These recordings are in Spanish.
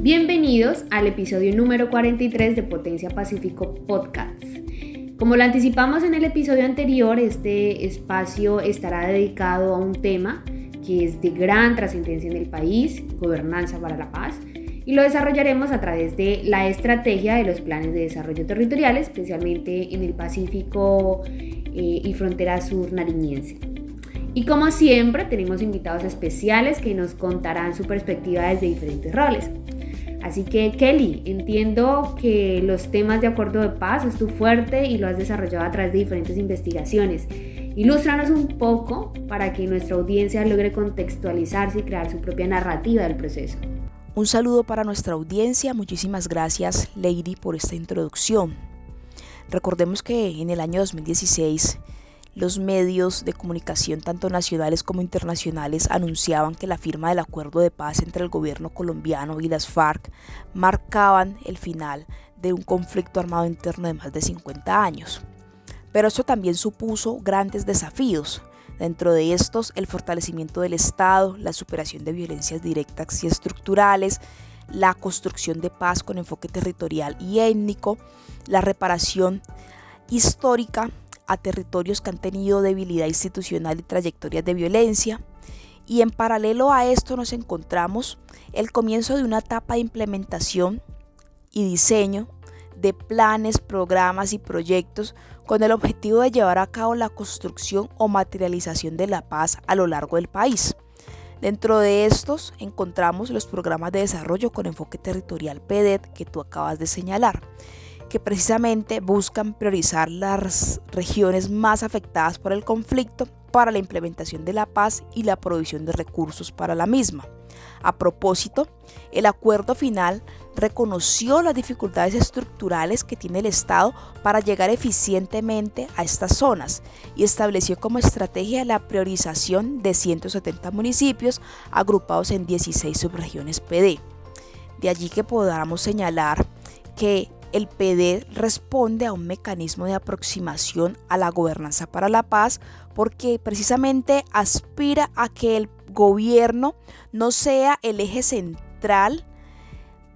Bienvenidos al episodio número 43 de Potencia Pacífico Podcast. Como lo anticipamos en el episodio anterior, este espacio estará dedicado a un tema que es de gran trascendencia en el país, gobernanza para la paz, y lo desarrollaremos a través de la estrategia de los planes de desarrollo territorial, especialmente en el Pacífico y frontera sur nariñense. Y como siempre, tenemos invitados especiales que nos contarán su perspectiva desde diferentes roles. Así que, Kelly, entiendo que los temas de acuerdo de paz es tu fuerte y lo has desarrollado a través de diferentes investigaciones. Ilústranos un poco para que nuestra audiencia logre contextualizarse y crear su propia narrativa del proceso. Un saludo para nuestra audiencia. Muchísimas gracias, Lady, por esta introducción. Recordemos que en el año 2016 los medios de comunicación, tanto nacionales como internacionales, anunciaban que la firma del acuerdo de paz entre el gobierno colombiano y las FARC marcaban el final de un conflicto armado interno de más de 50 años. Pero esto también supuso grandes desafíos. Dentro de estos, el fortalecimiento del Estado, la superación de violencias directas y estructurales, la construcción de paz con enfoque territorial y étnico, la reparación histórica a territorios que han tenido debilidad institucional y trayectorias de violencia. Y en paralelo a esto nos encontramos el comienzo de una etapa de implementación y diseño de planes, programas y proyectos con el objetivo de llevar a cabo la construcción o materialización de la paz a lo largo del país. Dentro de estos encontramos los programas de desarrollo con enfoque territorial PEDET que tú acabas de señalar, que precisamente buscan priorizar las regiones más afectadas por el conflicto para la implementación de la paz y la provisión de recursos para la misma. A propósito, el acuerdo final reconoció las dificultades estructurales que tiene el Estado para llegar eficientemente a estas zonas y estableció como estrategia la priorización de 170 municipios agrupados en 16 subregiones PD. De allí que podamos señalar que el PD responde a un mecanismo de aproximación a la gobernanza para la paz porque precisamente aspira a que el gobierno no sea el eje central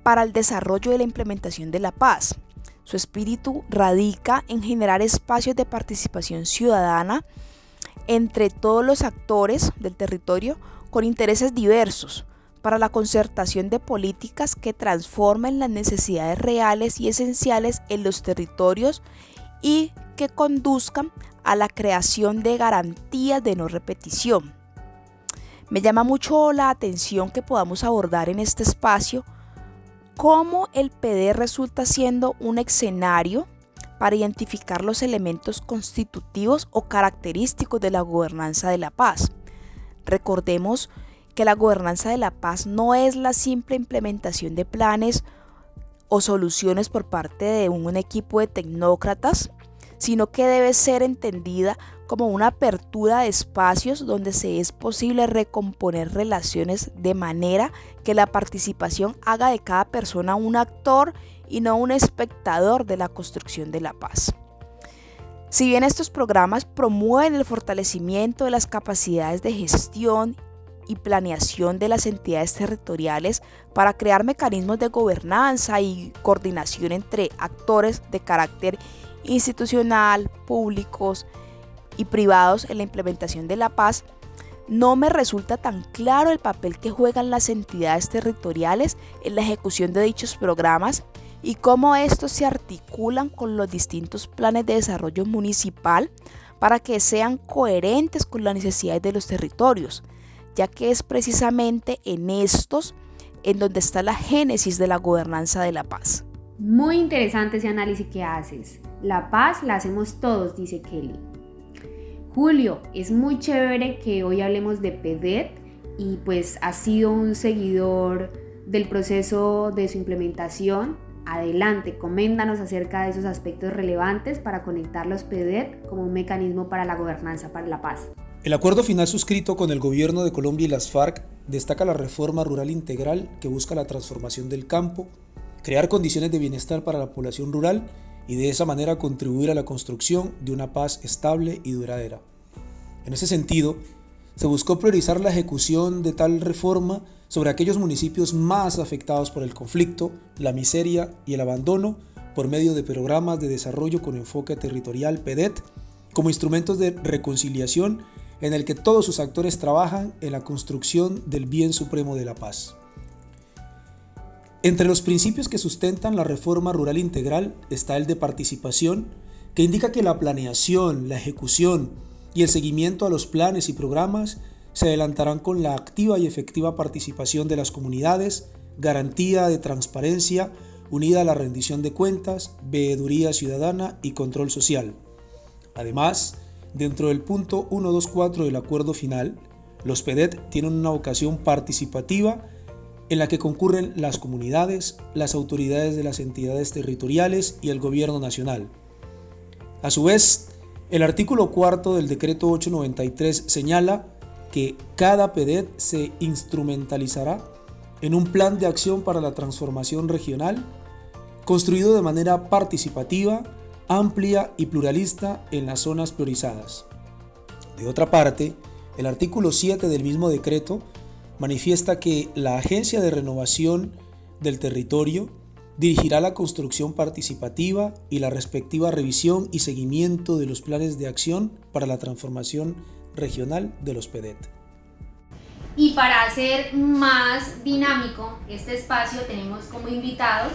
para el desarrollo y la implementación de la paz. Su espíritu radica en generar espacios de participación ciudadana entre todos los actores del territorio con intereses diversos para la concertación de políticas que transformen las necesidades reales y esenciales en los territorios y que conduzcan a la creación de garantías de no repetición. Me llama mucho la atención que podamos abordar en este espacio cómo el PD resulta siendo un escenario para identificar los elementos constitutivos o característicos de la gobernanza de la paz. Recordemos que la gobernanza de la paz no es la simple implementación de planes o soluciones por parte de un equipo de tecnócratas, sino que debe ser entendida como una apertura de espacios donde se es posible recomponer relaciones de manera que la participación haga de cada persona un actor y no un espectador de la construcción de la paz. Si bien estos programas promueven el fortalecimiento de las capacidades de gestión y planeación de las entidades territoriales para crear mecanismos de gobernanza y coordinación entre actores de carácter institucional, públicos y privados en la implementación de la paz, no me resulta tan claro el papel que juegan las entidades territoriales en la ejecución de dichos programas y cómo estos se articulan con los distintos planes de desarrollo municipal para que sean coherentes con las necesidades de los territorios, ya que es precisamente en estos en donde está la génesis de la gobernanza de la paz. Muy interesante ese análisis que haces. La paz la hacemos todos, dice Kelly. Julio, es muy chévere que hoy hablemos de PEDET y pues has sido un seguidor del proceso de su implementación. Adelante, coméntanos acerca de esos aspectos relevantes para conectar los PEDET como un mecanismo para la gobernanza para la paz. El acuerdo final suscrito con el gobierno de Colombia y las FARC destaca la reforma rural integral que busca la transformación del campo, crear condiciones de bienestar para la población rural y de esa manera contribuir a la construcción de una paz estable y duradera. En ese sentido, se buscó priorizar la ejecución de tal reforma sobre aquellos municipios más afectados por el conflicto, la miseria y el abandono por medio de programas de desarrollo con enfoque territorial PEDET como instrumentos de reconciliación en el que todos sus actores trabajan en la construcción del bien supremo de la paz. Entre los principios que sustentan la reforma rural integral está el de participación, que indica que la planeación, la ejecución y el seguimiento a los planes y programas se adelantarán con la activa y efectiva participación de las comunidades, garantía de transparencia unida a la rendición de cuentas, veeduría ciudadana y control social. Además, dentro del punto 124 del acuerdo final, los PEDET tienen una vocación participativa en la que concurren las comunidades, las autoridades de las entidades territoriales y el gobierno nacional. A su vez, el artículo 4 del decreto 893 señala que cada PEDET se instrumentalizará en un plan de acción para la transformación regional, construido de manera participativa, amplia y pluralista en las zonas priorizadas. De otra parte, el artículo 7 del mismo decreto manifiesta que la Agencia de Renovación del Territorio dirigirá la construcción participativa y la respectiva revisión y seguimiento de los planes de acción para la transformación regional de los PEDET. Y para hacer más dinámico este espacio tenemos como invitados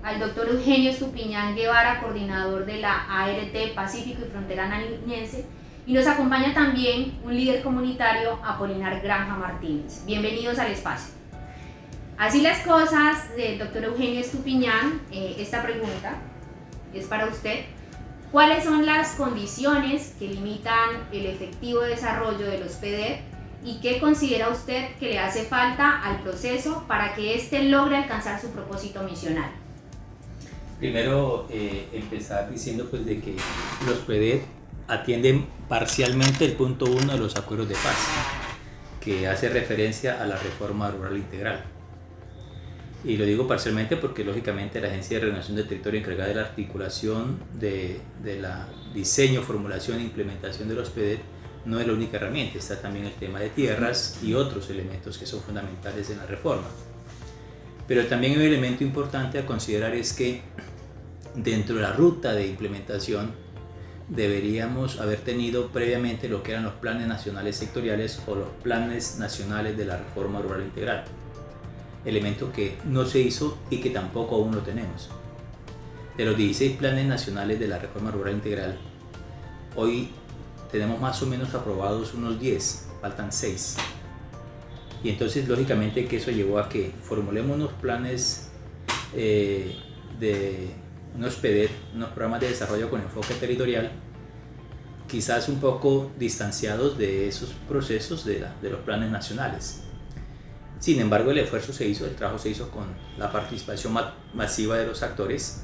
al doctor Eugenio Estupiñán Guevara, coordinador de la ART Pacífico y Frontera Nariñense, y nos acompaña también un líder comunitario, Apolinar Granja Martínez. Bienvenidos al espacio. Así las cosas, doctor Eugenio Estupiñán, esta pregunta es para usted. ¿Cuáles son las condiciones que limitan el efectivo desarrollo de los PEDET y qué considera usted que le hace falta al proceso para que éste logre alcanzar su propósito misional? Primero, empezar diciendo pues, de que los PEDET atienden parcialmente el punto 1 de los acuerdos de paz, que hace referencia a la reforma rural integral. Y lo digo parcialmente porque lógicamente la Agencia de Renovación del Territorio encargada de la articulación de la diseño, formulación e implementación de los PEDET no es la única herramienta, está también el tema de tierras y otros elementos que son fundamentales en la reforma. Pero también hay un elemento importante a considerar es que dentro de la ruta de implementación deberíamos haber tenido previamente lo que eran los planes nacionales sectoriales o los planes nacionales de la reforma rural integral, elemento que no se hizo y que tampoco aún lo tenemos. De los 16 planes nacionales de la reforma rural integral, hoy tenemos más o menos aprobados unos 10, faltan 6. Y entonces lógicamente que eso llevó a que formulemos unos planes unos PEDET, unos programas de desarrollo con enfoque territorial, quizás un poco distanciados de esos procesos de los planes nacionales. Sin embargo, el esfuerzo se hizo, el trabajo se hizo con la participación masiva de los actores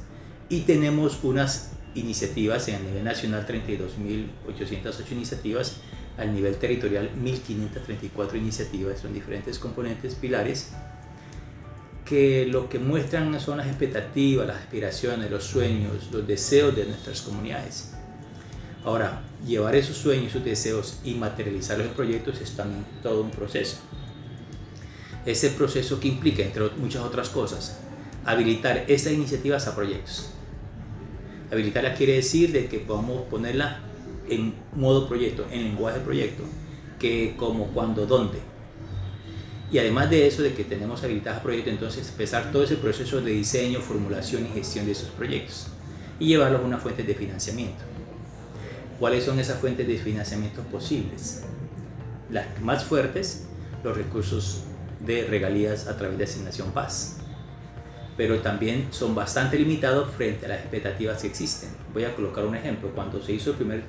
y tenemos unas iniciativas en el nivel nacional, 32.808 iniciativas, al nivel territorial 1.534 iniciativas, son diferentes componentes, pilares, que lo que muestran son las expectativas, las aspiraciones, los sueños, los deseos de nuestras comunidades. Ahora, llevar esos sueños, esos deseos y materializarlos en proyectos es también todo un proceso. Ese proceso que implica, entre muchas otras cosas, habilitar estas iniciativas a proyectos. Habilitarla quiere decir de que podamos ponerla en modo proyecto, en lenguaje proyecto, que como, cuándo, dónde. Y además de eso, de que tenemos habilitadas proyectos, entonces empezar todo ese proceso de diseño, formulación y gestión de esos proyectos y llevarlos a una fuente de financiamiento. ¿Cuáles son esas fuentes de financiamiento posibles? Las más fuertes, los recursos de regalías a través de asignación paz, pero también son bastante limitados frente a las expectativas que existen. Voy a colocar un ejemplo. Cuando se hizo el primer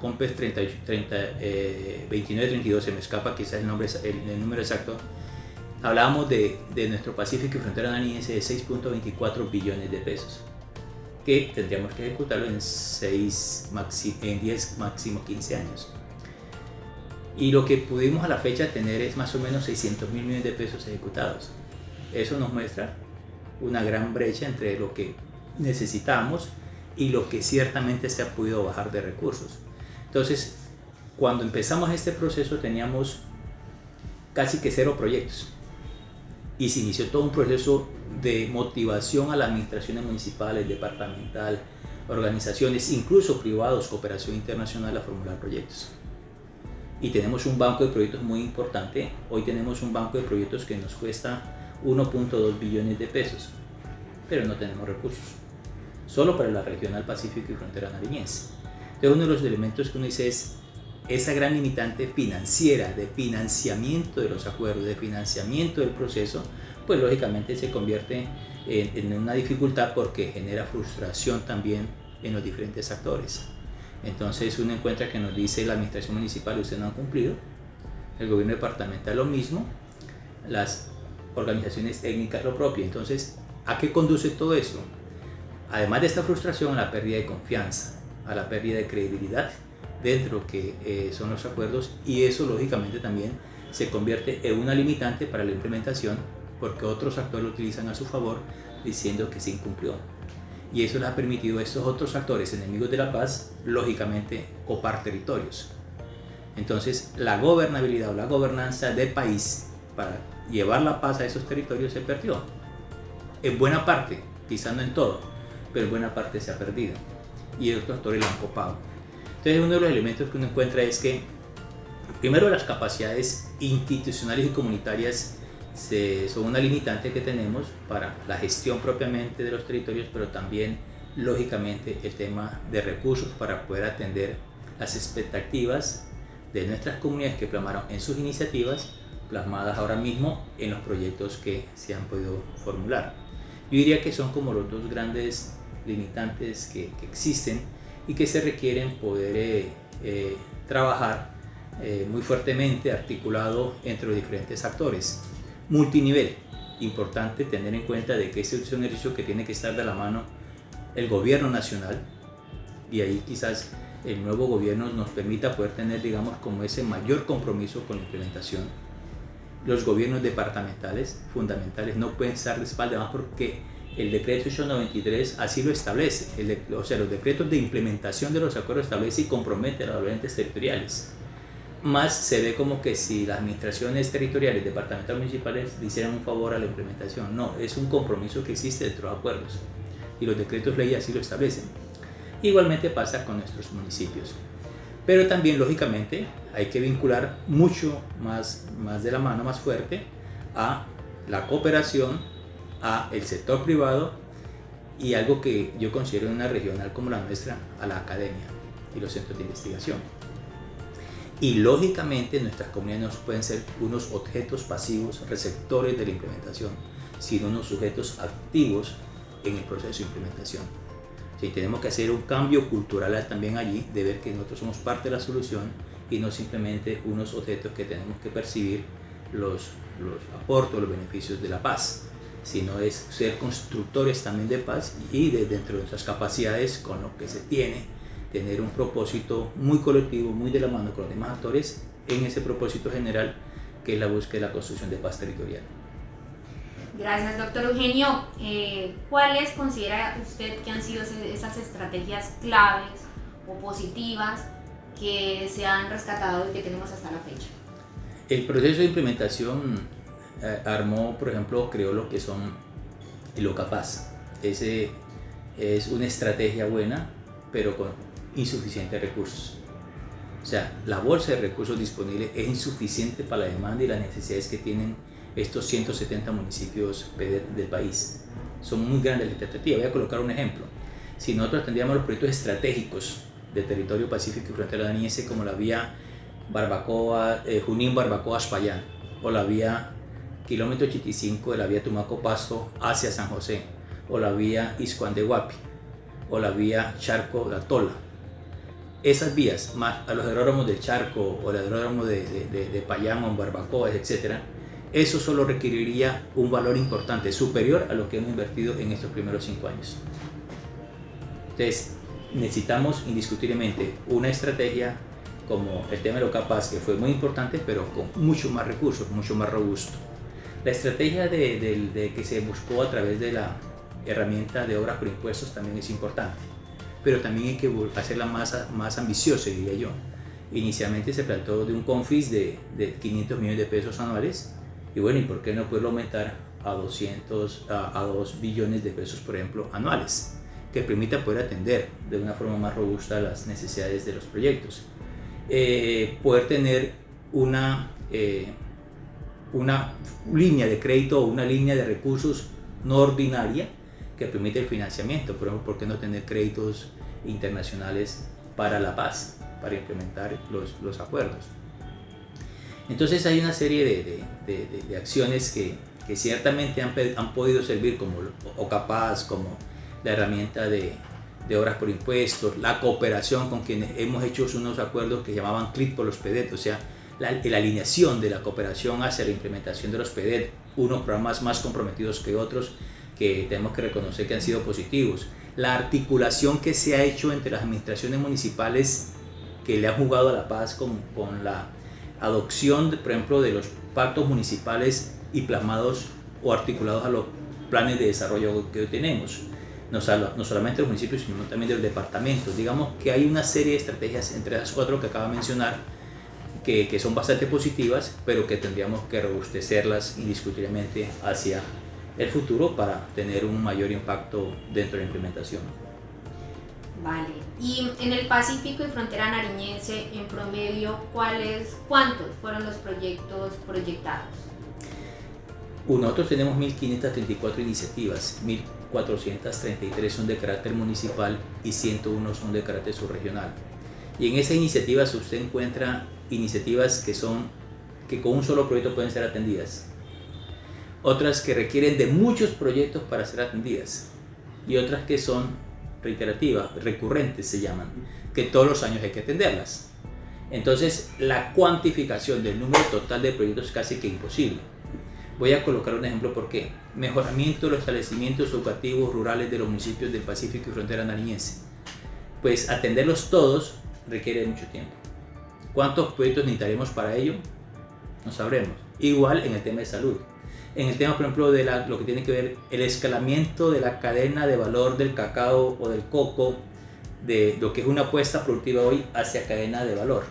COMPES 2932, se me escapa quizás el número exacto, hablábamos de nuestro Pacífico y Frontera Nariñense de 6.24 billones de pesos, que tendríamos que ejecutarlo en 10, máximo 15 años. Y lo que pudimos a la fecha tener es más o menos 600 mil millones de pesos ejecutados. Eso nos muestra una gran brecha entre lo que necesitamos y lo que ciertamente se ha podido bajar de recursos. Entonces, cuando empezamos este proceso teníamos casi que 0 proyectos. y se inició todo un proceso de motivación a las administraciones municipales, departamental, organizaciones, incluso privados, cooperación internacional, a formular proyectos. Y tenemos un banco de proyectos muy importante. Hoy tenemos un banco de proyectos que nos cuesta 1.2 billones de pesos, pero no tenemos recursos, solo para la regional Pacífico y frontera nariñense. Entonces, uno de los elementos que uno dice es esa gran limitante financiera, de financiamiento de los acuerdos, de financiamiento del proceso, pues lógicamente se convierte en una dificultad porque genera frustración también en los diferentes actores. Entonces uno encuentra que nos dice la administración municipal: ustedes no han cumplido, el gobierno departamental lo mismo, las organizaciones técnicas lo propio. Entonces, ¿a qué conduce todo esto? Además de esta frustración, a la pérdida de confianza, a la pérdida de credibilidad dentro que son los acuerdos, y eso lógicamente también se convierte en una limitante para la implementación, porque otros actores lo utilizan a su favor diciendo que se incumplió. Y eso les ha permitido a estos otros actores enemigos de la paz, lógicamente, copar territorios. Entonces, la gobernabilidad o la gobernanza del país para llevar la paz a esos territorios se perdió. En buena parte, quizás no en todo, pero en buena parte se ha perdido. Y otros actores lo han copado. Entonces, uno de los elementos que uno encuentra es que, primero, las capacidades institucionales y comunitarias son una limitante que tenemos para la gestión propiamente de los territorios, pero también, lógicamente, el tema de recursos para poder atender las expectativas de nuestras comunidades que plasmaron en sus iniciativas, plasmadas ahora mismo en los proyectos que se han podido formular. Yo diría que son como los dos grandes limitantes que existen y que se requieren poder trabajar muy fuertemente, articulado entre los diferentes actores. Multinivel, importante tener en cuenta de que este es un ejercicio que tiene que estar de la mano el gobierno nacional, y ahí quizás el nuevo gobierno nos permita poder tener, digamos, como ese mayor compromiso con la implementación. Los gobiernos departamentales fundamentales no pueden estar de espalda, más porque el decreto 893 así lo establece. O sea, los decretos de implementación de los acuerdos establece y compromete a los gobernantes territoriales. Más se ve como que si las administraciones territoriales, departamentales, municipales le hicieran un favor a la implementación. No, es un compromiso que existe dentro de los acuerdos y los decretos ley así lo establecen. Igualmente pasa con nuestros municipios. Pero también, lógicamente, hay que vincular mucho más de la mano, más fuerte, a la cooperación, a el sector privado y algo que yo considero una regional como la nuestra, a la academia y los centros de investigación. Y lógicamente nuestras comunidades no pueden ser unos objetos pasivos, receptores de la implementación, sino unos sujetos activos en el proceso de implementación. Sí, tenemos que hacer un cambio cultural también allí, de ver que nosotros somos parte de la solución y no simplemente unos objetos que tenemos que percibir los aportes, los beneficios de la paz, sino es ser constructores también de paz y dentro de nuestras capacidades, con lo que se tiene, tener un propósito muy colectivo, muy de la mano con los demás actores en ese propósito general que es la búsqueda de la construcción de paz territorial. Gracias, doctor Eugenio. ¿Cuáles considera usted que han sido esas estrategias claves o positivas que se han rescatado y que tenemos hasta la fecha? El proceso de implementación armó, por ejemplo, creó lo que son el OCAPAZ. Ese es una estrategia buena, pero con insuficientes recursos. O sea, la bolsa de recursos disponibles es insuficiente para la demanda y las necesidades que tienen estos 170 municipios del país. Son muy grandes las expectativas. Voy a colocar un ejemplo. Si nosotros tendríamos los proyectos estratégicos del territorio pacífico y frontera nariñense, como la vía Junín-Barbacoa-Aspayán, o la vía kilómetro 85 de la vía Tumaco-Pasto hacia San José, o la vía Iscuandehuapi, o la vía Charco-Tola. Esas vías, más a los aeródromos del Charco o el aeródromo de Payán o Barbacoa, etc., eso solo requeriría un valor importante, superior a lo que hemos invertido en estos primeros 5 años. Entonces, necesitamos indiscutiblemente una estrategia como el tema de OCAPAZ, que fue muy importante, pero con mucho más recursos, mucho más robusto. La estrategia de que se buscó a través de la herramienta de obras por impuestos también es importante, pero también hay que hacerla más ambiciosa, diría yo. Inicialmente se planteó de un CONFIS de 500 millones de pesos anuales Y bueno, ¿y por qué no poderlo aumentar a 2 billones de pesos, por ejemplo, anuales, que permita poder atender de una forma más robusta las necesidades de los proyectos? Poder tener una línea de crédito o una línea de recursos no ordinaria que permite el financiamiento. Por ejemplo, ¿por qué no tener créditos internacionales para la paz, para implementar los acuerdos? Entonces hay una serie de acciones que ciertamente han podido servir como OCAPAZ, como la herramienta de obras por impuestos, la cooperación con quienes hemos hecho unos acuerdos que llamaban CLIP por los PEDET, o sea, la alineación de la cooperación hacia la implementación de los PEDET, unos programas más comprometidos que otros que tenemos que reconocer que han sido positivos. La articulación que se ha hecho entre las administraciones municipales que le han jugado a la paz con la adopción, por ejemplo, de los pactos municipales y plasmados o articulados a los planes de desarrollo que hoy tenemos. No solamente los municipios, sino también de los departamentos. Digamos que hay una serie de estrategias entre las 4 que acabo de mencionar que son bastante positivas, pero que tendríamos que robustecerlas indiscutiblemente hacia el futuro para tener un mayor impacto dentro de la implementación. Vale, y en el Pacífico y frontera nariñense, en promedio, ¿cuántos fueron los proyectos proyectados? Nosotros tenemos 1.534 iniciativas, 1.433 son de carácter municipal y 101 son de carácter subregional. Y en esas iniciativas usted encuentra iniciativas que con un solo proyecto pueden ser atendidas, otras que requieren de muchos proyectos para ser atendidas y otras que son reiterativas, recurrentes se llaman, que todos los años hay que atenderlas. Entonces la cuantificación del número total de proyectos es casi que imposible. Voy a colocar un ejemplo por qué. Mejoramiento de los establecimientos educativos rurales de los municipios del Pacífico y frontera nariñense. Pues atenderlos todos requiere mucho tiempo. ¿Cuántos proyectos necesitaremos para ello? No sabremos. Igual en el tema de salud. En el tema, por ejemplo, de lo que tiene que ver el escalamiento de la cadena de valor del cacao o del coco, de lo que es una apuesta productiva hoy hacia cadena de valor.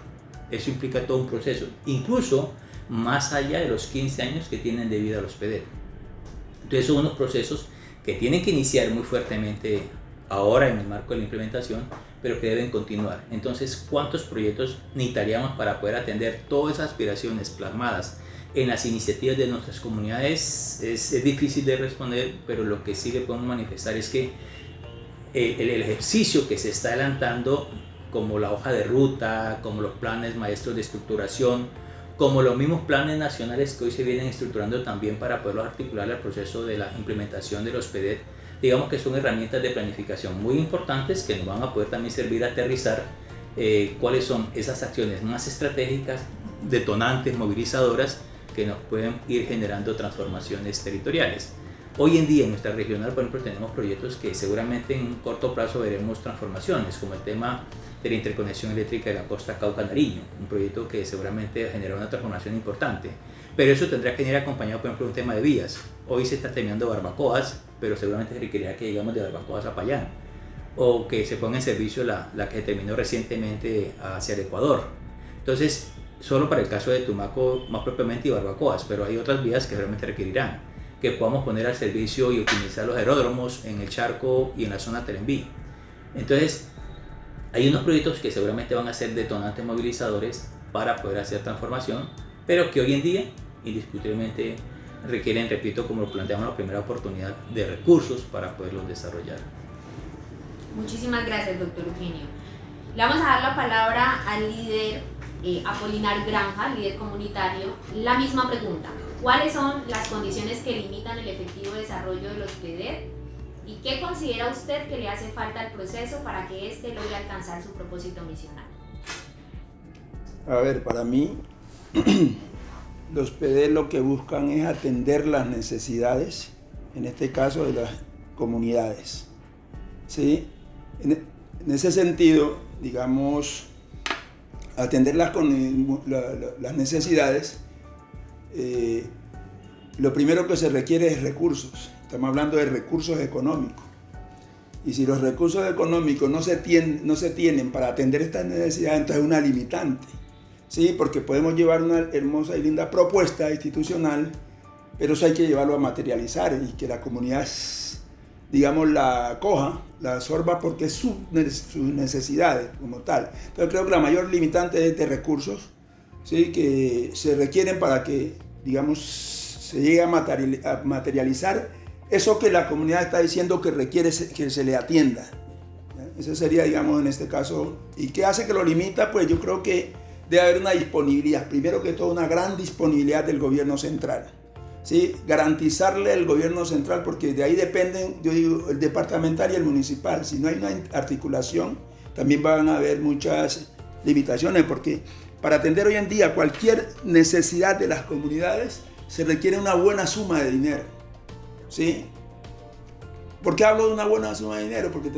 Eso implica todo un proceso, incluso más allá de los 15 años que tienen de vida los PEDET. Entonces son unos procesos que tienen que iniciar muy fuertemente ahora en el marco de la implementación, pero que deben continuar. Entonces, ¿cuántos proyectos necesitaríamos para poder atender todas esas aspiraciones plasmadas en las iniciativas de nuestras comunidades? Es difícil de responder, pero lo que sí le podemos manifestar es que el ejercicio que se está adelantando, como la hoja de ruta, como los planes maestros de estructuración, como los mismos planes nacionales que hoy se vienen estructurando también para poderlos articular al proceso de la implementación de los PEDET, digamos que son herramientas de planificación muy importantes que nos van a poder también servir a aterrizar cuáles son esas acciones más estratégicas, detonantes, movilizadoras, que nos pueden ir generando transformaciones territoriales. Hoy en día en nuestra regional, por ejemplo, tenemos proyectos que seguramente en corto plazo veremos transformaciones, como el tema de la interconexión eléctrica de la costa Cauca-Nariño, un proyecto que seguramente generará una transformación importante. Pero eso tendrá que venir acompañado, por ejemplo, de un tema de vías. Hoy se está terminando Barbacoas, pero seguramente se requerirá que llegamos de Barbacoas a Payán, o que se ponga en servicio la que se terminó recientemente hacia el Ecuador. Entonces, solo para el caso de Tumaco más propiamente y Barbacoas, pero hay otras vías que realmente requerirán que podamos poner al servicio y optimizar los aeródromos en el Charco y en la zona Telembí. Entonces, hay unos proyectos que seguramente van a ser detonantes movilizadores para poder hacer transformación, pero que hoy en día indiscutiblemente requieren, repito, como lo planteamos en la primera oportunidad, de recursos para poderlos desarrollar. Muchísimas gracias, doctor Eugenio. Le vamos a dar la palabra al líder Apolinar Granja, líder comunitario. La misma pregunta: ¿cuáles son las condiciones que limitan el efectivo desarrollo de los PEDET? ¿Y qué considera usted que le hace falta al proceso para que éste logre alcanzar su propósito misional? A ver, para mí, los PEDET lo que buscan es atender las necesidades, en este caso de las comunidades. ¿Sí? En ese sentido, digamos, atender las necesidades, lo primero que se requiere es recursos. Estamos hablando de recursos económicos. Y si los recursos económicos no se tienen para atender estas necesidades, entonces es una limitante. ¿Sí? Porque podemos llevar una hermosa y linda propuesta institucional, pero eso hay que llevarlo a materializar y que la comunidad, digamos, la acoja, la absorba porque es sus necesidades como tal. Entonces creo que la mayor limitante es de recursos, ¿sí?, que se requieren para que, digamos, se llegue a materializar eso que la comunidad está diciendo que requiere que se le atienda. Ese sería, digamos, en este caso. ¿Y qué hace que lo limita? Pues yo creo que debe haber una disponibilidad, primero que todo una gran disponibilidad del gobierno central, ¿sí? Garantizarle al gobierno central, porque de ahí dependen, yo digo, el departamental y el municipal. Si no hay una articulación, también van a haber muchas limitaciones, porque para atender hoy en día cualquier necesidad de las comunidades se requiere una buena suma de dinero, ¿sí? ¿Por qué hablo de una buena suma de dinero? Porque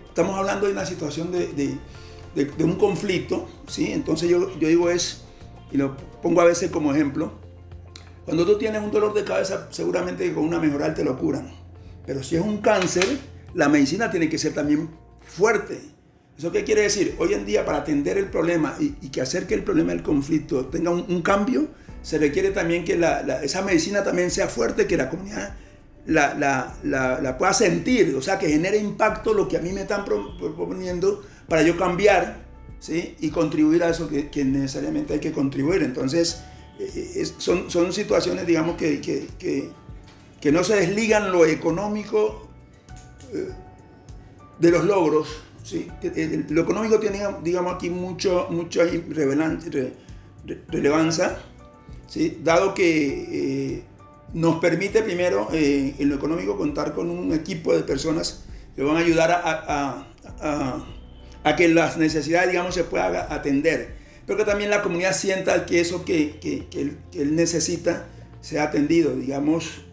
estamos hablando de una situación de un conflicto, ¿sí? Entonces yo digo y lo pongo a veces como ejemplo, cuando tú tienes un dolor de cabeza, seguramente con una mejoral te lo curan, pero si es un cáncer, la medicina tiene que ser también fuerte. ¿Eso qué quiere decir? Hoy en día, para atender el problema y que hacer que el problema del conflicto tenga un cambio, se requiere también que esa medicina también sea fuerte, que la comunidad la pueda sentir, o sea, que genere impacto lo que a mí me están proponiendo para yo cambiar, ¿sí?, y contribuir a eso que necesariamente hay que contribuir. Entonces, son situaciones, digamos, que no se desligan lo económico de los logros, ¿sí? Lo económico tiene, digamos, aquí mucha relevancia, ¿sí?, dado que nos permite primero en lo económico contar con un equipo de personas que van a ayudar a que las necesidades, digamos, se puedan atender, pero que también la comunidad sienta que eso que él necesita sea atendido, digamos.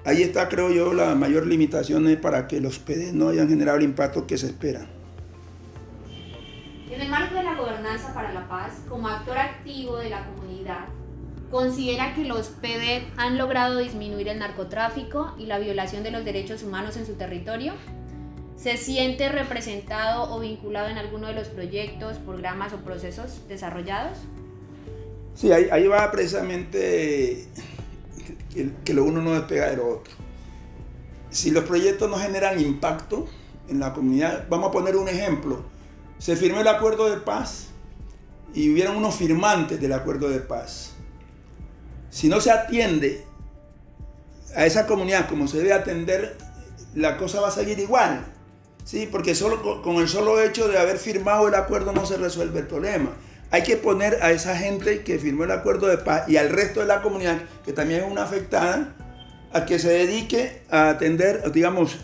Ahí está, creo yo, la mayor limitación para que los PD no hayan generado el impacto que se espera. En el marco de la gobernanza para la paz, como actor activo de la comunidad, ¿considera que los PD han logrado disminuir el narcotráfico y la violación de los derechos humanos en su territorio? ¿Se siente representado o vinculado en alguno de los proyectos, programas o procesos desarrollados? Sí, ahí va precisamente que lo uno no despega de lo otro. Si los proyectos no generan impacto en la comunidad, vamos a poner un ejemplo. Se firmó el acuerdo de paz y hubieron unos firmantes del acuerdo de paz. Si no se atiende a esa comunidad como se debe atender, la cosa va a seguir igual, ¿sí? Porque con el solo hecho de haber firmado el acuerdo no se resuelve el problema. Hay que poner a esa gente que firmó el acuerdo de paz y al resto de la comunidad, que también es una afectada, a que se dedique a atender, digamos,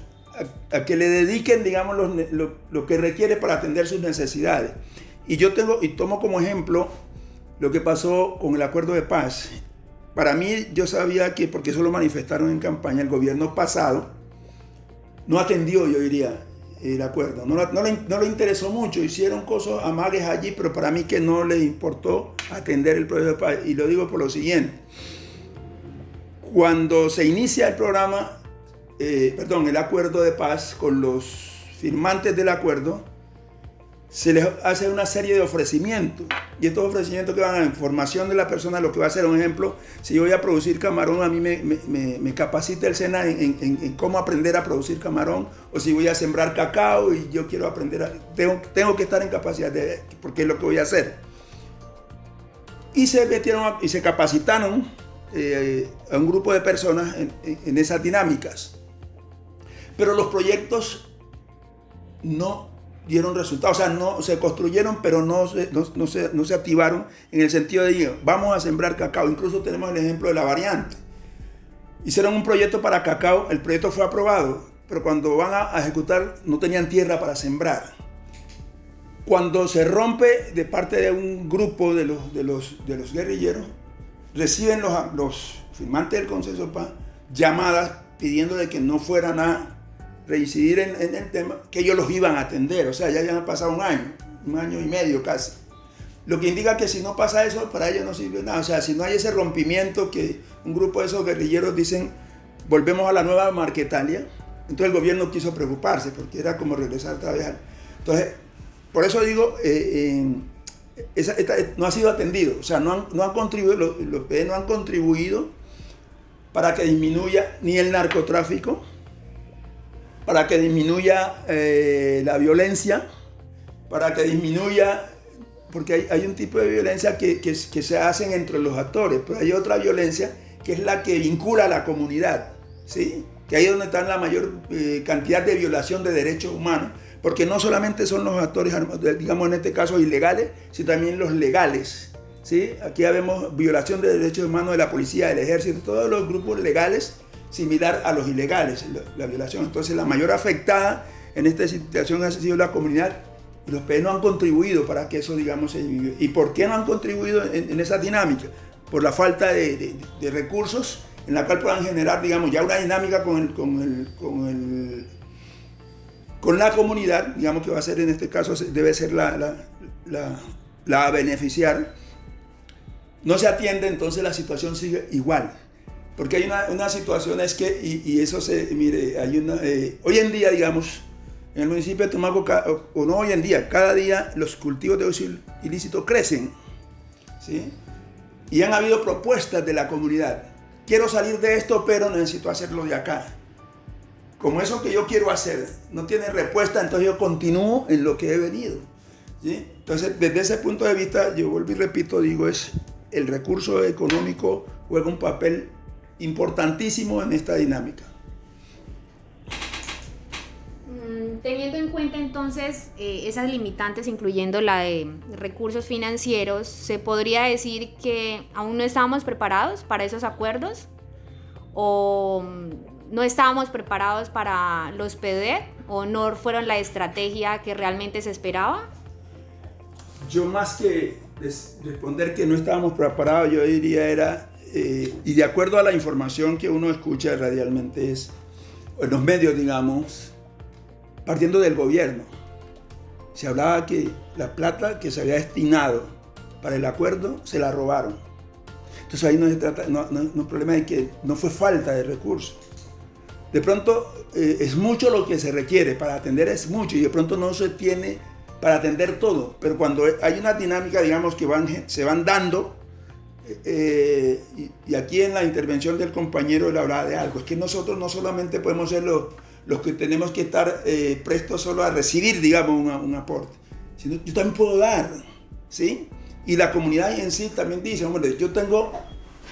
a que le dediquen, digamos, lo que requiere para atender sus necesidades. Y yo tomo como ejemplo lo que pasó con el acuerdo de paz. Para mí, yo sabía que, porque eso lo manifestaron en campaña, el gobierno pasado no atendió, yo diría, el acuerdo. No le interesó mucho, hicieron cosas, amagues allí, pero para mí que no les importó atender el proyecto de paz. Y lo digo por lo siguiente. Cuando se inicia el programa, el acuerdo de paz con los firmantes del acuerdo, se les hace una serie de ofrecimientos. Y estos ofrecimientos que van a la información de la persona, lo que va a hacer, un ejemplo, si yo voy a producir camarón, a mí me capacita el SENA en cómo aprender a producir camarón, o si voy a sembrar cacao y yo quiero aprender, tengo que estar en capacidad porque es lo que voy a hacer. Y se metieron y se capacitaron a un grupo de personas en esas dinámicas. Pero los proyectos no dieron resultados, o sea, no se construyeron, pero no se activaron en el sentido de vamos a sembrar cacao. Incluso tenemos el ejemplo de la variante. Hicieron un proyecto para cacao, el proyecto fue aprobado, pero cuando van a ejecutar no tenían tierra para sembrar. Cuando se rompe de parte de un grupo de los guerrilleros, reciben los firmantes del Consenso de Paz llamadas pidiendo de que no fueran a reincidir en el tema, que ellos los iban a atender. O sea, ya habían pasado un año y medio casi. Lo que indica que si no pasa eso, para ellos no sirve nada. O sea, si no hay ese rompimiento que un grupo de esos guerrilleros dicen, volvemos a la nueva Marquetalia, entonces el gobierno quiso preocuparse, porque era como regresar otra vez. Entonces, por eso digo, no ha sido atendido. O sea, no han contribuido, los PD no han contribuido para que disminuya ni el narcotráfico, para que disminuya la violencia, para que disminuya, porque hay un tipo de violencia que se hacen entre los actores, pero hay otra violencia que es la que vincula a la comunidad, ¿sí? Que ahí es donde está la mayor cantidad de violación de derechos humanos, porque no solamente son los actores, digamos en este caso ilegales, sino también los legales, ¿sí? Aquí vemos violación de derechos humanos de la policía, del ejército, todos los grupos legales, similar a los ilegales, la violación. Entonces la mayor afectada en esta situación ha sido la comunidad, y los PDD no han contribuido para que eso, digamos, se vivió. ¿Y por qué no han contribuido en esa dinámica? Por la falta de recursos en la cual puedan generar, digamos, ya una dinámica con la comunidad, digamos que va a ser en este caso, debe ser la a beneficiar. No se atiende, entonces la situación sigue igual. Porque hay una situación, es que, y eso mire, hay hoy en día, digamos, en el municipio de Tumaco, o no hoy en día, cada día los cultivos de uso ilícito crecen, ¿sí? Y han habido propuestas de la comunidad. Quiero salir de esto, pero necesito hacerlo de acá. Como eso que yo quiero hacer no tiene respuesta, entonces yo continúo en lo que he venido, ¿sí? Entonces, desde ese punto de vista, yo vuelvo y repito, digo, el recurso económico juega un papel importantísimo en esta dinámica. Teniendo en cuenta entonces esas limitantes, incluyendo la de recursos financieros, ¿se podría decir que aún no estábamos preparados para esos acuerdos? ¿O no estábamos preparados para los PDD? ¿O no fueron la estrategia que realmente se esperaba? Yo más que responder que no estábamos preparados, yo diría y de acuerdo a la información que uno escucha radialmente en los medios, digamos, partiendo del gobierno, se hablaba que la plata que se había destinado para el acuerdo se la robaron. Entonces ahí no se trata, el problema es que no fue falta de recursos. De pronto es mucho lo que se requiere para atender, es mucho, y de pronto no se tiene para atender todo, pero cuando hay una dinámica, digamos, que se van dando, y aquí en la intervención del compañero él hablaba de algo, es que nosotros no solamente podemos ser los que tenemos que estar prestos solo a recibir, digamos, un aporte, sino yo también puedo dar, ¿sí? Y la comunidad en sí también dice, hombre, yo tengo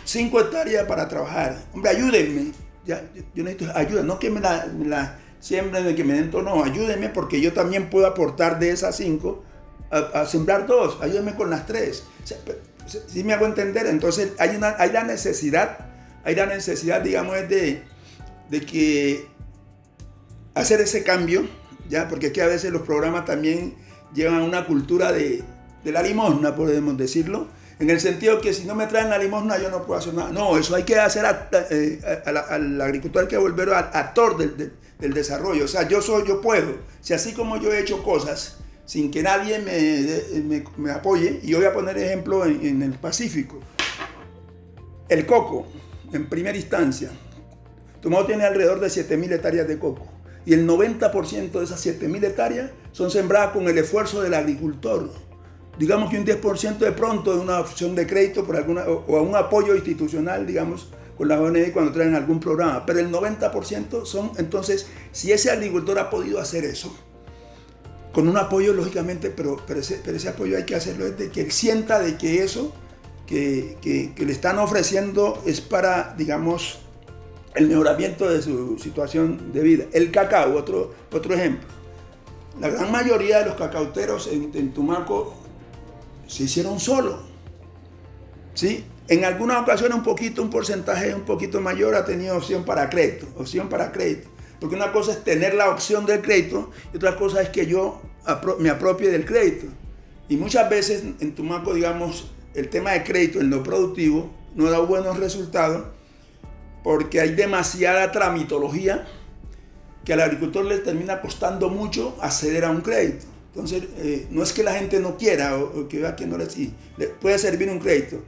5 hectáreas para trabajar, hombre, ayúdenme, yo necesito ayuda, no que me la siembren, de que me den todo, no, ayúdenme porque yo también puedo aportar de esas 5 a sembrar 2, ayúdenme con las 3. O sea, ¿sí me hago entender? Entonces hay la necesidad, digamos, de que hacer ese cambio, ¿ya? Porque aquí a veces los programas también llevan a una cultura de la limosna, podemos decirlo, en el sentido que si no me traen la limosna yo no puedo hacer nada. No, eso hay que hacer al agricultor, hay que volver actor del desarrollo. O sea, yo puedo. Si así como yo he hecho cosas sin que nadie me apoye, y yo voy a poner ejemplo en el Pacífico. El coco, en primera instancia, Tumaco tiene alrededor de 7.000 hectáreas de coco. Y el 90% de esas 7.000 hectáreas son sembradas con el esfuerzo del agricultor. Digamos que un 10% de pronto de una opción de crédito o a un apoyo institucional, digamos, con la ONG cuando traen algún programa. Pero el 90% son, entonces, si ese agricultor ha podido hacer eso, con un apoyo, lógicamente, pero ese apoyo hay que hacerlo desde que él sienta de que eso que le están ofreciendo es para, digamos, el mejoramiento de su situación de vida. El cacao, otro ejemplo. La gran mayoría de los cacauteros en Tumaco se hicieron solos, ¿sí? En algunas ocasiones un porcentaje un poquito mayor ha tenido opción para crédito. Porque una cosa es tener la opción del crédito y otra cosa es que yo me apropie del crédito. Y muchas veces en Tumaco, digamos, el tema de crédito en lo productivo no da buenos resultados porque hay demasiada tramitología que al agricultor le termina costando mucho acceder a un crédito. Entonces, no es que la gente no quiera o que vea que no le puede servir un crédito,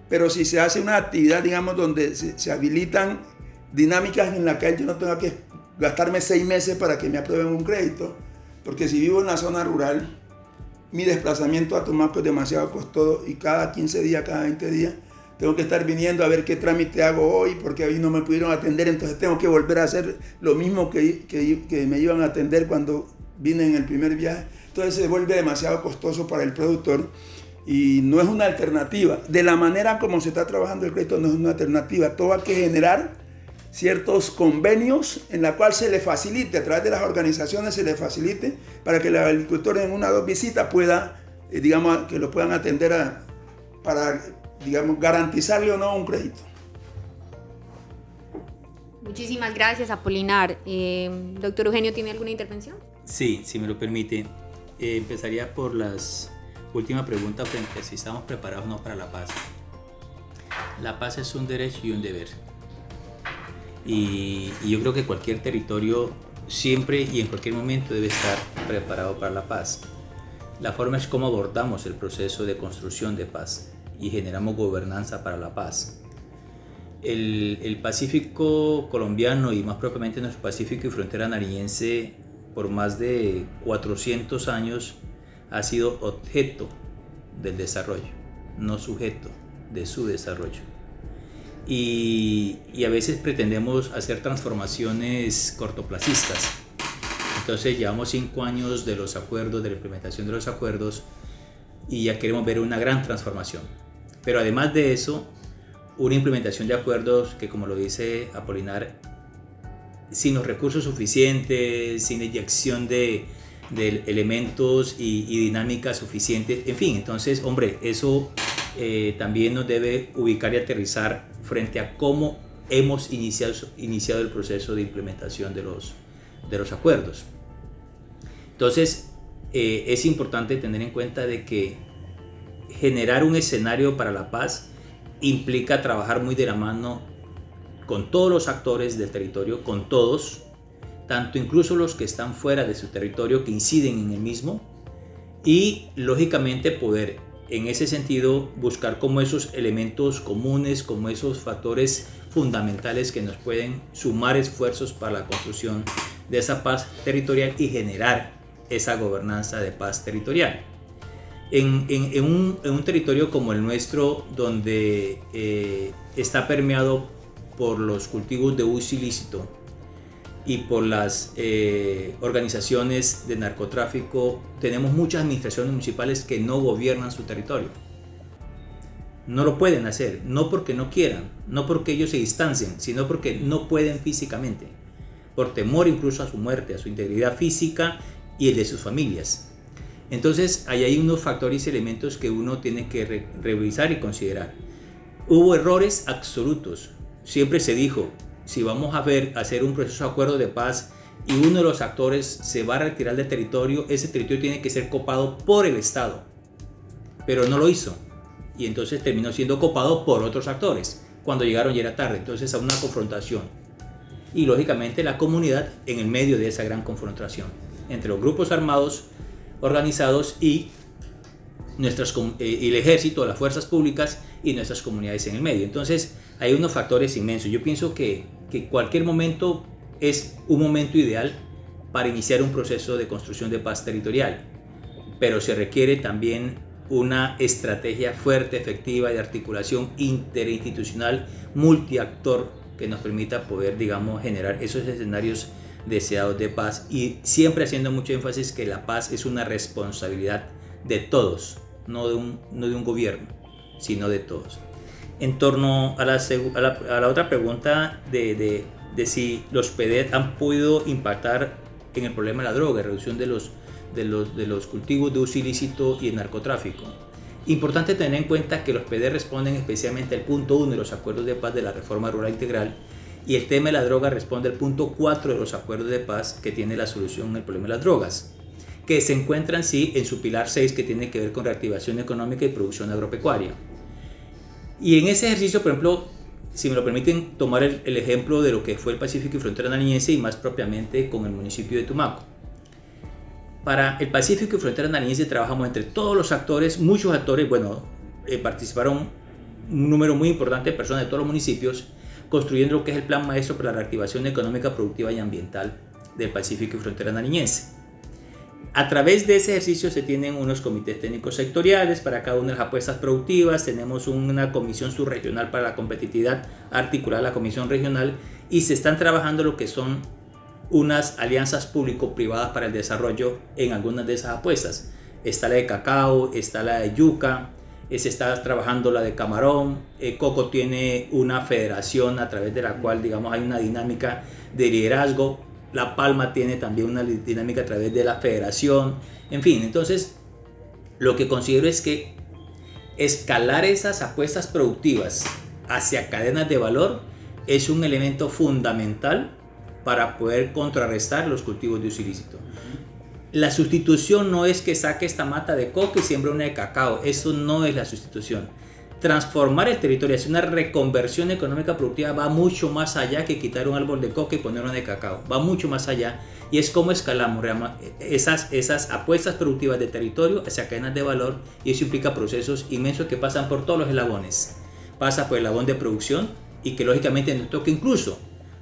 pero si se hace una actividad, digamos, donde se habilitan dinámicas en las que yo no tenga que gastarme 6 meses para que me aprueben un crédito, porque si vivo en la zona rural, mi desplazamiento a Tumaco es demasiado costoso y cada 15 días, cada 20 días, tengo que estar viniendo a ver qué trámite hago hoy porque hoy no me pudieron atender, entonces tengo que volver a hacer lo mismo que me iban a atender cuando vine en el primer viaje. Entonces se vuelve demasiado costoso para el productor y no es una alternativa. De la manera como se está trabajando el crédito no es una alternativa. Todo hay que generar ciertos convenios en la cual se le facilite, a través de las organizaciones se le facilite para que el agricultor en 1 o 2 visitas pueda, digamos, que lo puedan atender para, digamos, garantizarle o no un crédito. Muchísimas gracias, Apolinar. Doctor Eugenio, ¿tiene alguna intervención? Sí, si me lo permite. Empezaría por las últimas preguntas frente a si estamos preparados o no para la paz. La paz es un derecho y un deber. Y yo creo que cualquier territorio siempre y en cualquier momento debe estar preparado para la paz. La forma es cómo abordamos el proceso de construcción de paz y generamos gobernanza para la paz. El Pacífico colombiano y más propiamente nuestro Pacífico y frontera nariñense por más de 400 años ha sido objeto del desarrollo, no sujeto de su desarrollo. Y a veces pretendemos hacer transformaciones cortoplacistas. Entonces llevamos 5 años de los acuerdos, de la implementación de los acuerdos y ya queremos ver una gran transformación. Pero además de eso, una implementación de acuerdos que, como lo dice Apolinar, sin los recursos suficientes, sin inyección de elementos y dinámicas suficientes, en fin, entonces, hombre, eso también nos debe ubicar y aterrizar frente a cómo hemos iniciado el proceso de implementación de los acuerdos. Entonces, es importante tener en cuenta de que generar un escenario para la paz implica trabajar muy de la mano con todos los actores del territorio, con todos, tanto incluso los que están fuera de su territorio, que inciden en el mismo, y lógicamente poder en ese sentido buscar como esos elementos comunes, como esos factores fundamentales que nos pueden sumar esfuerzos para la construcción de esa paz territorial y generar esa gobernanza de paz territorial. En un territorio como el nuestro, donde está permeado por los cultivos de uso ilícito y por las organizaciones de narcotráfico, tenemos muchas administraciones municipales que no gobiernan su territorio. No lo pueden hacer, no porque no quieran, no porque ellos se distancien, sino porque no pueden físicamente, por temor incluso a su muerte, a su integridad física y el de sus familias. Entonces, ahí hay unos factores y elementos que uno tiene que revisar y considerar. Hubo errores absolutos. Siempre se dijo, si vamos a hacer un proceso de acuerdo de paz y uno de los actores se va a retirar del territorio, ese territorio tiene que ser copado por el Estado. Pero no lo hizo. Y entonces terminó siendo copado por otros actores. Cuando llegaron ya era tarde. Entonces, a una confrontación. Y lógicamente la comunidad en el medio de esa gran confrontación entre los grupos armados organizados y el ejército, las fuerzas públicas y nuestras comunidades en el medio. Entonces hay unos factores inmensos. Yo pienso que cualquier momento es un momento ideal para iniciar un proceso de construcción de paz territorial, pero se requiere también una estrategia fuerte, efectiva de articulación interinstitucional, multiactor, que nos permita poder, digamos, generar esos escenarios deseados de paz, y siempre haciendo mucho énfasis que la paz es una responsabilidad de todos, no de un gobierno, sino de todos. En torno a la otra pregunta de si los PEDET han podido impactar en el problema de la droga, reducción de los cultivos de uso ilícito y el narcotráfico. Importante tener en cuenta que los PEDET responden especialmente al punto 1 de los acuerdos de paz de la reforma rural integral, y el tema de la droga responde al punto 4 de los acuerdos de paz, que tiene la solución al problema de las drogas, que se encuentran sí en su pilar 6, que tiene que ver con reactivación económica y producción agropecuaria. Y en ese ejercicio, por ejemplo, si me lo permiten tomar el ejemplo de lo que fue el Pacífico y frontera nariñense, y más propiamente con el municipio de Tumaco. Para el Pacífico y frontera nariñense trabajamos entre todos los actores, muchos actores, participaron un número muy importante de personas de todos los municipios, construyendo lo que es el Plan Maestro para la Reactivación Económica, Productiva y Ambiental del Pacífico y frontera nariñense. A través de ese ejercicio se tienen unos comités técnicos sectoriales para cada una de las apuestas productivas, tenemos una comisión subregional para la competitividad articulada a la comisión regional y se están trabajando lo que son unas alianzas público-privadas para el desarrollo en algunas de esas apuestas. Está la de cacao, está la de yuca, se está trabajando la de camarón, coco tiene una federación a través de la cual, digamos, hay una dinámica de liderazgo. La palma tiene también una dinámica a través de la federación. En fin, entonces lo que considero es que escalar esas apuestas productivas hacia cadenas de valor es un elemento fundamental para poder contrarrestar los cultivos de uso ilícito. La sustitución no es que saque esta mata de coco y siembre una de cacao. Eso no es la sustitución. Transformar el territorio, hacer una reconversión económica productiva va mucho más allá que quitar un árbol de coca y poner uno de cacao. Va mucho más allá y es como escalamos esas apuestas productivas de territorio hacia cadenas de valor, y eso implica procesos inmensos que pasan por todos los eslabones. Pasa por el eslabón de producción y que lógicamente nos toca incluso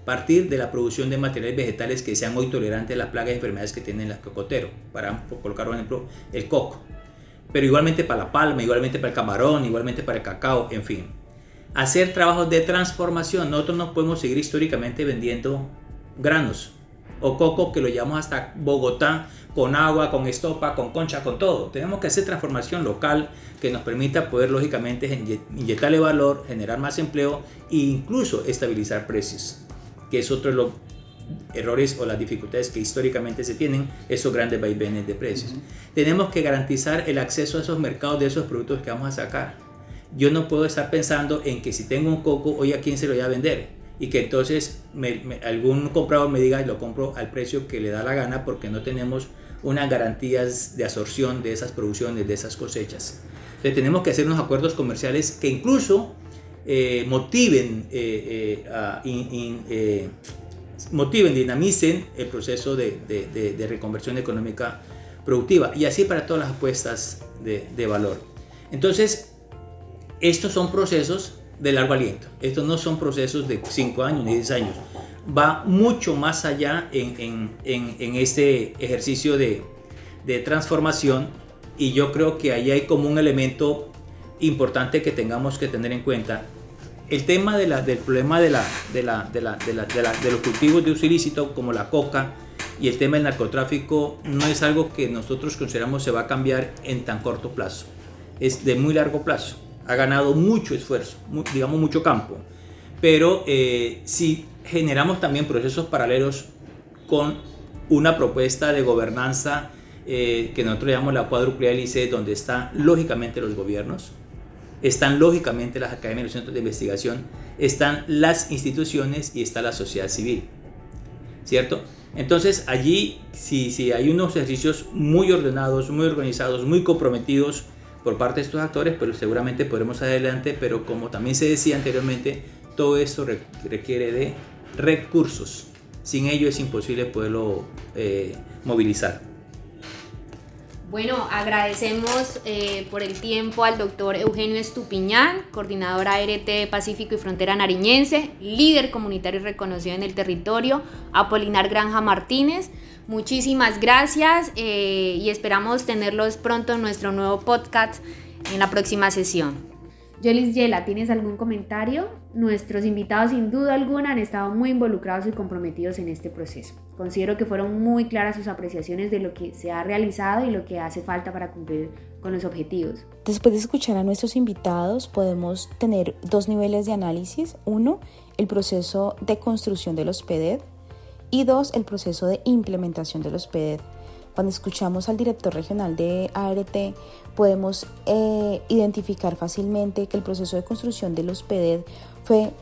partir de la producción de materiales vegetales que sean hoy tolerantes a las plagas y enfermedades que tienen el cocotero, para colocar por ejemplo el coco. Pero igualmente para la palma, igualmente para el camarón, igualmente para el cacao, en fin. Hacer trabajos de transformación. Nosotros no podemos seguir históricamente vendiendo granos o coco que lo llevamos hasta Bogotá con agua, con estopa, con concha, con todo. Tenemos que hacer transformación local que nos permita poder lógicamente inyectarle valor, generar más empleo e incluso estabilizar precios, que es otro de los errores o las dificultades que históricamente se tienen, esos grandes vaivenes de precios. Tenemos que garantizar el acceso a esos mercados de esos productos que vamos a sacar. Yo no puedo estar pensando en que si tengo un coco, hoy a quién se lo voy a vender y que entonces algún comprador me diga lo compro al precio que le da la gana, porque no tenemos unas garantías de absorción de esas producciones, de esas cosechas. Entonces tenemos que hacer unos acuerdos comerciales que incluso motiven, dinamicen el proceso de reconversión económica productiva, y así para todas las apuestas de valor. Entonces, estos son procesos de largo aliento, estos no son procesos de 5 años ni 10 años, va mucho más allá en este ejercicio de transformación, y yo creo que ahí hay como un elemento importante que tengamos que tener en cuenta. El tema del problema de los cultivos de uso ilícito como la coca y el tema del narcotráfico no es algo que nosotros consideramos se va a cambiar en tan corto plazo. Es de muy largo plazo. Ha ganado mucho esfuerzo, digamos mucho campo. Pero si generamos también procesos paralelos con una propuesta de gobernanza que nosotros llamamos la cuádruple hélice, donde están lógicamente los gobiernos, están lógicamente las academias y los centros de investigación, están las instituciones y está la sociedad civil, ¿cierto? Entonces allí si hay unos ejercicios muy ordenados, muy organizados, muy comprometidos por parte de estos actores, pues seguramente podremos adelante, pero como también se decía anteriormente, todo esto requiere de recursos. Sin ello es imposible poderlo movilizar. Bueno, agradecemos por el tiempo al doctor Eugenio Estupiñán, coordinador ART Pacífico y Frontera Nariñense, líder comunitario reconocido en el territorio, Apolinar Granja Martínez. Muchísimas gracias y esperamos tenerlos pronto en nuestro nuevo podcast en la próxima sesión. Yolis Yela, ¿tienes algún comentario? Nuestros invitados sin duda alguna han estado muy involucrados y comprometidos en este proceso. Considero que fueron muy claras sus apreciaciones de lo que se ha realizado y lo que hace falta para cumplir con los objetivos. Después de escuchar a nuestros invitados, podemos tener 2 niveles de análisis. 1, el proceso de construcción de los PDED, y 2, el proceso de implementación de los PDED. Cuando escuchamos al director regional de ART, podemos identificar fácilmente que el proceso de construcción de los PDED